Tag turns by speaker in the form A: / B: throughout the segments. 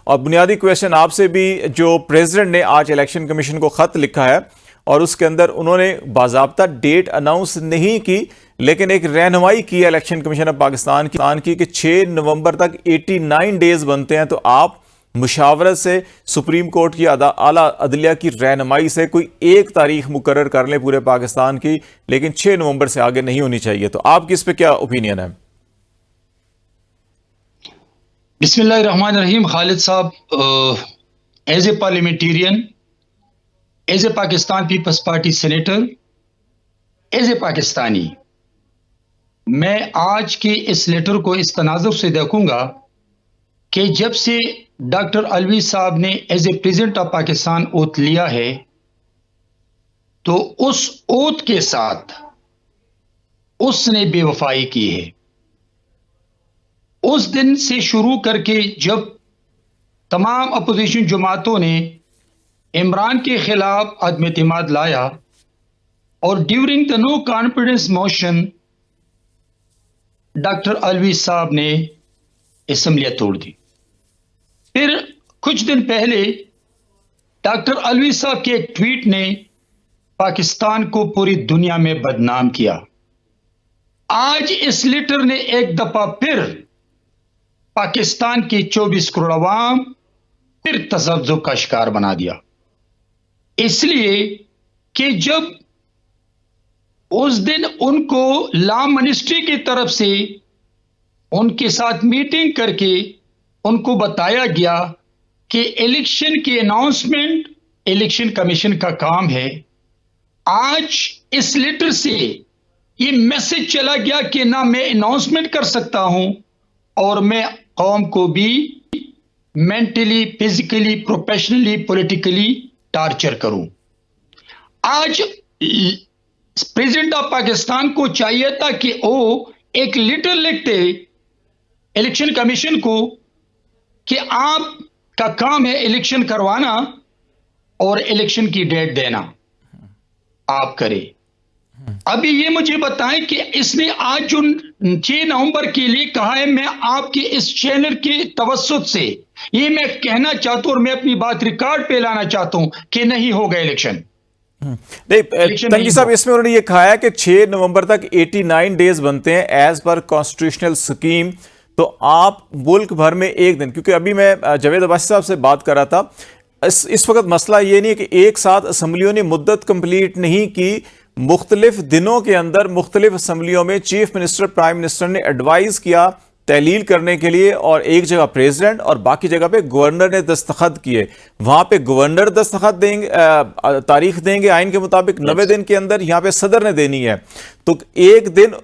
A: اور بنیادی کویشچن آپ سے بھی، جو پریزیڈنٹ نے آج الیکشن کمیشن کو خط لکھا ہے اور اس کے اندر انہوں نے باضابطہ ڈیٹ اناؤنس نہیں کی لیکن ایک رہنمائی کی ہے الیکشن کمیشن آف پاکستان کی کہ 6 نومبر تک 89 ڈیز بنتے ہیں، تو آپ مشاورت سے سپریم کورٹ کی اعلیٰ عدلیہ کی رہنمائی سے کوئی ایک تاریخ مقرر کر لیں پورے پاکستان کی، لیکن 6 نومبر سے آگے نہیں ہونی چاہیے. تو آپ کی اس پہ کیا اوپینین ہے؟
B: بسم اللہ الرحمن الرحیم. Khalid sahab, as a parliamentarian, as a Pakistan Peoples Party senator, as a Pakistani, میں آج کے اس لیٹر کو اس تناظر سے دیکھوں گا کہ جب سے ڈاکٹر علوی صاحب نے as a president of Pakistan oath لیا ہے تو اس اوتھ کے ساتھ اس نے بے وفائی کی ہے. اس دن سے شروع کر کے جب تمام اپوزیشن جماعتوں نے عمران کے خلاف عدم اعتماد لایا اور during the no confidence motion doctor Alvi sahab نے اسمبلیاں توڑ دی. پھر کچھ دن پہلے ڈاکٹر علوی صاحب کے ایک ٹویٹ نے پاکستان کو پوری دنیا میں بدنام کیا. آج اس لیٹر نے ایک دفعہ پھر پاکستان کی 24 کروڑ عوام پھر تذبذب کا شکار بنا دیا، اس لیے کہ جب اس دن ان کو لا منسٹری کی طرف سے ان کے ساتھ میٹنگ کر کے ان کو بتایا گیا کہ الیکشن کی اناؤنسمنٹ الیکشن کمیشن کا کام ہے، آج اس لیٹر سے یہ میسج چلا گیا کہ نہ میں اناؤنسمنٹ کر سکتا ہوں اور میں قوم کو بھی mentally, physically, professionally, politically torture کروں. آج پریزیڈنٹ آف پاکستان کو چاہیے تھا کہ وہ ایک لیٹر لکھتے الیکشن کمیشن کو کہ آپ کا کام ہے الیکشن کروانا اور الیکشن کی ڈیٹ دینا، آپ کرے. ابھی یہ مجھے بتائیں کہ اس نے آج جو 6 نومبر کے لیے کہا ہے، میں آپ کے اس چینل کے توسط سے یہ میں کہنا چاہتا ہوں اور میں اپنی بات ریکارڈ پہ لانا چاہتا ہوں کہ نہیں ہوگا الیکشن.
A: نہیں تنگی صاحب، اس میں انہوں نے یہ کہا ہے کہ 6 نومبر تک 89 ڈیز بنتے ہیں ایز پر کانسٹیٹیوشنل سکیم. تو آپ ملک بھر میں ایک دن، کیونکہ ابھی میں جاوید عباسی صاحب سے بات کر رہا تھا، اس وقت مسئلہ یہ نہیں ہے کہ ایک ساتھ اسمبلیوں نے مدت کمپلیٹ نہیں کی، مختلف دنوں کے اندر مختلف اسمبلیوں میں چیف منسٹر، پرائم منسٹر نے ایڈوائز کیا تحلیل کرنے کے لیے، اور ایک جگہ پریزیڈنٹ اور باقی جگہ پہ گورنر نے دستخط کیے. وہاں پہ گورنر دستخط دیں گے، تاریخ دیں گے آئین کے مطابق 90 دن کے اندر، یہاں پہ صدر نے دینی ہے. تو ایک دن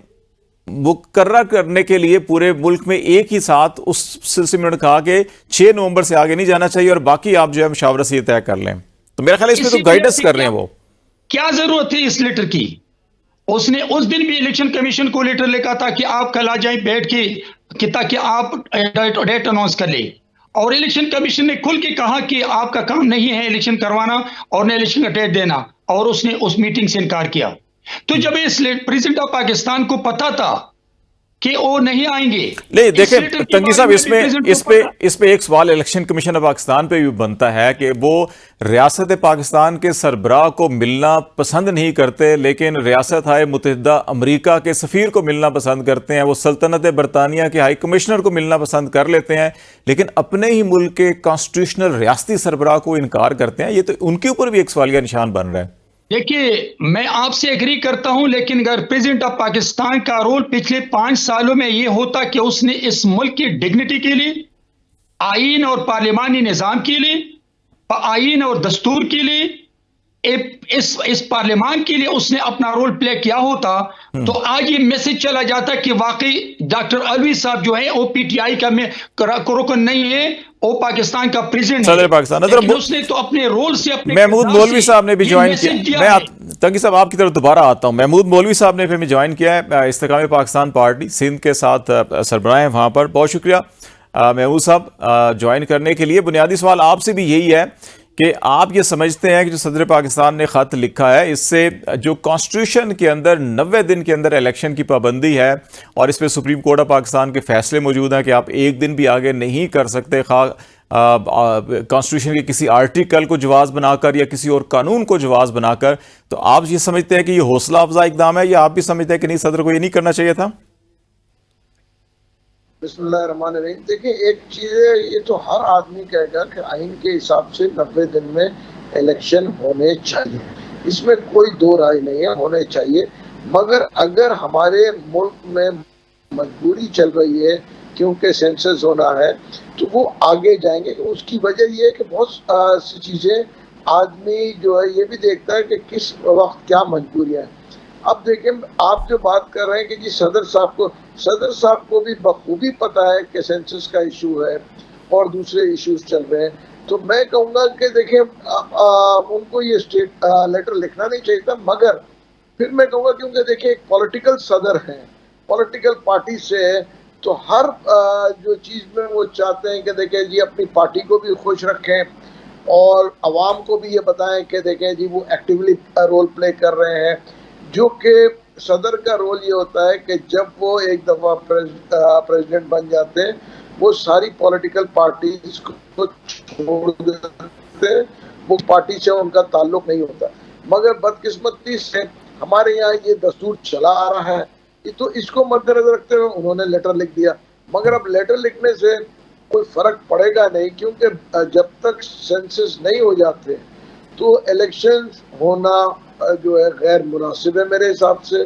A: مقررہ کرنے کے لیے پورے ملک میں ایک ہی ساتھ اس سلسلے میں کہا کہ 6 نومبر سے آگے نہیں جانا چاہیے اور باقی آپ جو ہے مشاورت سے یہ طے کر لیں. تو میرا خیال ہے اس میں تو گائیڈنس کر رہے ہیں. وہ
B: کیا ضرورت ہے اس لیٹر کی؟ اس نے اس دن بھی الیکشن کمیشن کو لیٹر لکھا تھا کہ آپ کل آ جائیں بیٹھ کے تاکہ آپ ڈیٹ اناؤنس کر لیں، اور الیکشن کمیشن نے کھل کے کہا کہ آپ کا کام نہیں ہے الیکشن کروانا اور نہ الیکشن کا ڈیٹ دینا، اور اس نے اس میٹنگ سے انکار کیا. تو جب اس پریزیڈنٹ آف پاکستان کو پتا تھا کہ وہ نہیں آئیں گے.
A: نہیں دیکھیں تنگی صاحب، اس پہ ایک سوال الیکشن کمیشن آف پاکستان پہ بھی بنتا ہے کہ وہ ریاست پاکستان کے سربراہ کو ملنا پسند نہیں کرتے، لیکن ریاست متحدہ امریکہ کے سفیر کو ملنا پسند کرتے ہیں. وہ سلطنت برطانیہ کے ہائی کمشنر کو ملنا پسند کر لیتے ہیں، لیکن اپنے ہی ملک کے کانسٹیٹیوشنل ریاستی سربراہ کو انکار کرتے ہیں. یہ تو ان کے اوپر بھی ایک سوالیہ نشان بن رہا ہے.
B: دیکھیے، میں آپ سے ایگری کرتا ہوں، لیکن اگر پریزیڈنٹ آف پاکستان کا رول پچھلے 5 سالوں میں یہ ہوتا کہ اس نے اس ملک کی ڈگنیٹی کے لیے، آئین اور پارلیمانی نظام کے لیے، آئین اور دستور کے لیے، اس پارلیمان کے لیے اس نے اپنا رول پلے کیا ہوتا تو آج یہ میسج چلا جاتا کہ واقعی ڈاکٹر علوی صاحب جو ہے وہ پی ٹی آئی کا رکن نہیں ہے، وہ پاکستان کا پریزیڈنٹ
A: صدر پاکستان.
B: لیکن اس نے تو اپنے رول سے اپنے
A: محمود مولوی صاحب نے بھی جوائن کیا. میں تنگی صاحب آپ کی طرف دوبارہ آتا ہوں. محمود مولوی صاحب نے بھی جوائن کیا ہے، استحکام پاکستان پارٹی سندھ کے ساتھ سربراہ ہیں وہاں پر. بہت شکریہ محمود صاحب جوائن کرنے کے لیے. بنیادی سوال آپ سے بھی یہی ہے کہ آپ یہ سمجھتے ہیں کہ جو صدر پاکستان نے خط لکھا ہے اس سے جو کانسٹیٹیوشن کے اندر 90 دن کے اندر الیکشن کی پابندی ہے اور اس پہ سپریم کورٹ آف پاکستان کے فیصلے موجود ہیں کہ آپ ایک دن بھی آگے نہیں کر سکتے، خواہ کانسٹیٹیوشن کے کسی آرٹیکل کو جواز بنا کر یا کسی اور قانون کو جواز بنا کر، تو آپ یہ سمجھتے ہیں کہ یہ حوصلہ افزا اقدام ہے یا آپ بھی سمجھتے ہیں کہ نہیں، صدر کو یہ نہیں کرنا چاہیے تھا؟
C: بسم اللہ الرحمن الرحیم. دیکھیں ایک چیز ہے، یہ تو ہر آدمی کہے گا کہ آئین کے حساب سے 90 دن میں الیکشن ہونے چاہیے، اس میں کوئی دو رائے نہیں ہے، ہونے چاہیے. مگر اگر ہمارے ملک میں مجبوری چل رہی ہے کیونکہ سینسس ہونا ہے تو وہ آگے جائیں گے. اس کی وجہ یہ ہے کہ بہت سی چیزیں آدمی جو ہے یہ بھی دیکھتا ہے کہ کس وقت کیا مجبوریاں ہیں. اب دیکھیں آپ جو بات کر رہے ہیں کہ جی صدر صاحب کو بھی بخوبی پتہ ہے کہ سینسس کا ایشو ہے اور دوسرے ایشوز چل رہے ہیں، تو میں کہوں گا کہ دیکھیں ان کو یہ اسٹیٹ لیٹر لکھنا نہیں چاہیے تھا. مگر پھر میں کہوں گا کیونکہ دیکھیں ایک پولیٹیکل صدر ہیں، پولیٹیکل پارٹی سے ہے، تو ہر جو چیز میں وہ چاہتے ہیں کہ دیکھیں جی اپنی پارٹی کو بھی خوش رکھیں اور عوام کو بھی یہ بتائیں کہ دیکھیں جی وہ ایکٹیولی رول پلے کر رہے ہیں. جو کہ صدر کا رول یہ ہوتا ہے کہ جب وہ ایک دفعہ پریزیڈنٹ بن جاتے ہیں وہ ساری پولیٹیکل پارٹیز کو چھوڑ دیتے ہیں، وہ پارٹی سے ان کا تعلق نہیں ہوتا. مگر بدقسمتی سے ہمارے یہاں یہ دستور چلا آ رہا ہے، تو اس کو مد نظر رکھتے ہوئے انہوں نے لیٹر لکھ دیا. مگر اب لیٹر لکھنے سے کوئی فرق پڑے گا نہیں، کیونکہ جب تک سینسس نہیں ہو جاتے تو الیکشن ہونا جو ہے غیر مناسب ہے میرے حساب سے.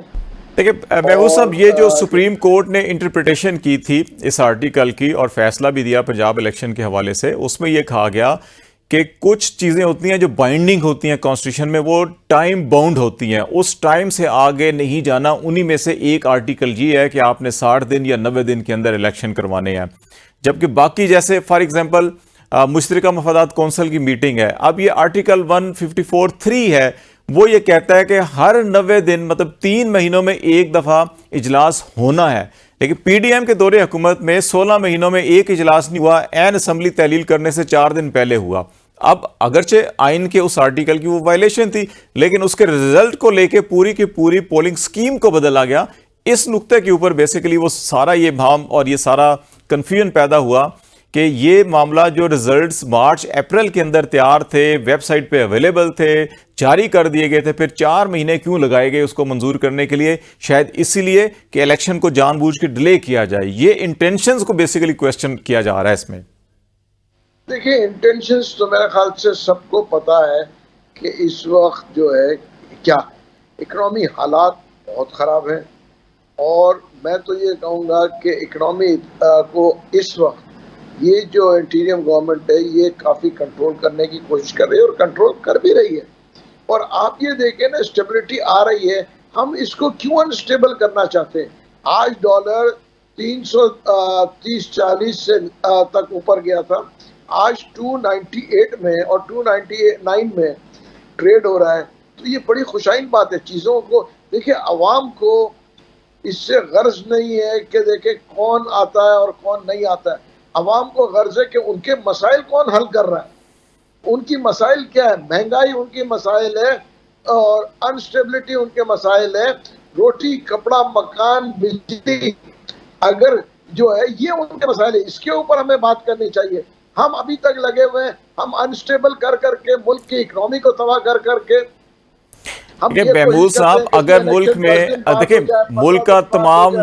A: دیکھیں محبوب صاحب، یہ جو سپریم کورٹ نے انٹرپریٹیشن کی تھی اس آرٹیکل کی اور فیصلہ بھی دیا پنجاب الیکشن کے حوالے سے، اس میں یہ کہا گیا کہ کچھ چیزیں ہوتی ہیں جو بائنڈنگ ہوتی ہیں کانسٹیٹیوشن میں، وہ ٹائم باؤنڈ ہوتی ہیں، اس ٹائم سے آگے نہیں جانا. انہی میں سے ایک آرٹیکل یہ ہے کہ آپ نے 60 دن یا 90 دن کے اندر الیکشن کروانے ہیں، جبکہ باقی جیسے فار ایگزامپل مشترکہ مفادات کونسل کی میٹنگ ہے، اب یہ آرٹیکل 154(3) ہے، وہ یہ کہتا ہے کہ ہر 90 دن مطلب 3 مہینوں میں ایک دفعہ اجلاس ہونا ہے. لیکن پی ڈی ایم کے دور حکومت میں 16 مہینوں میں ایک اجلاس نہیں ہوا، عین اسمبلی تحلیل کرنے سے 4 دن پہلے ہوا. اب اگرچہ آئین کے اس آرٹیکل کی وہ وائلیشن تھی، لیکن اس کے رزلٹ کو لے کے پوری کی پوری پولنگ سکیم کو بدلا گیا. اس نقطے کے اوپر بیسیکلی وہ سارا یہ بھام اور یہ سارا کنفیوژن پیدا ہوا کہ یہ معاملہ جو رزلٹس مارچ اپریل کے اندر تیار تھے، ویب سائٹ پہ اویلیبل تھے، جاری کر دیے گئے تھے، پھر 4 مہینے کیوں لگائے گئے اس کو منظور کرنے کے لیے؟ شاید اسی لیے کہ الیکشن کو جان بوجھ کے ڈیلے کیا جائے. یہ انٹینشنز کو بیسیکلی کویسچن کیا جا رہا ہے اس میں.
C: دیکھیں انٹینشنز تو میرے خیال سے سب کو پتا ہے کہ اس وقت جو ہے کیا اکنامی حالات بہت خراب ہیں، اور میں تو یہ کہوں گا کہ اکنامی کو اس وقت یہ جو انٹیریم گورنمنٹ ہے یہ کافی کنٹرول کرنے کی کوشش کر رہی ہے اور کنٹرول کر بھی رہی ہے. اور آپ یہ دیکھیں نا اسٹیبلٹی آ رہی ہے، ہم اس کو کیوں انسٹیبل کرنا چاہتے ہیں؟ آج ڈالر 330-40 سے تک اوپر گیا تھا، آج 298 میں اور 299 میں ٹریڈ ہو رہا ہے. تو یہ بڑی خوشائن بات ہے. چیزوں کو دیکھیں، عوام کو اس سے غرض نہیں ہے کہ دیکھیں کون آتا ہے اور کون نہیں آتا ہے. عوام کو غرض ہے کہ ان کے مسائل کون حل کر رہا ہے. ان کی مسائل کیا ہے؟ مہنگائی ان کی مسائل ہے، اور انسٹیبلٹی ان کے مسائل ہے، روٹی کپڑا مکان بجلی اگر جو ہے یہ ان کے مسائل ہے. اس کے اوپر ہمیں بات کرنی چاہیے. ہم ابھی تک لگے ہوئے ہیں، ہم انسٹیبل کر کے ملک کی اکنامی کو تباہ کر کے
A: محمود صاحب، اگر ملک میں دیکھیں ملک کا تمام